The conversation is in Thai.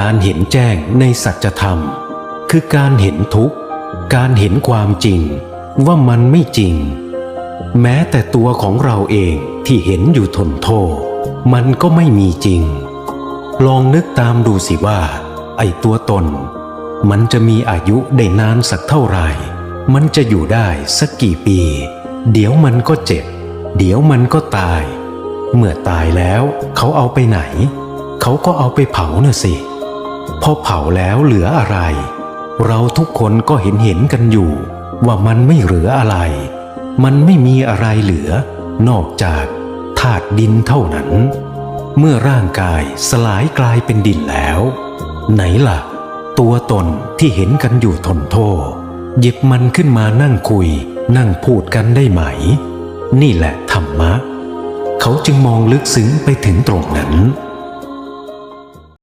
การเห็นแจ้งในสัจธรรมคือการเห็นทุกข์การเห็นความจริงว่ามันไม่จริงแม้แต่ตัวของเราเองที่เห็นอยู่ทนโทษมันก็ไม่มีจริงลองนึกตามดูสิว่าไอ้ตัวตนมันจะมีอายุได้นานสักเท่าไหร่มันจะอยู่ได้สักกี่ปีเดี๋ยวมันก็เจ็บเดี๋ยวมันก็ตายเมื่อตายแล้วเขาเอาไปไหนเขาก็เอาไปเผาน่ะสิพอเผาแล้วเหลืออะไรเราทุกคนก็เห็นกันอยู่ว่ามันไม่เหลืออะไรมันไม่มีอะไรเหลือนอกจากธาตุดินเท่านั้นเมื่อร่างกายสลายกลายเป็นดินแล้วไหนล่ะตัวตนที่เห็นกันอยู่ทนโทษหยิบมันขึ้นมานั่งคุยนั่งพูดกันได้ไหมนี่แหละธรรมะเขาจึงมองลึกซึ้งไปถึงตรงนั้น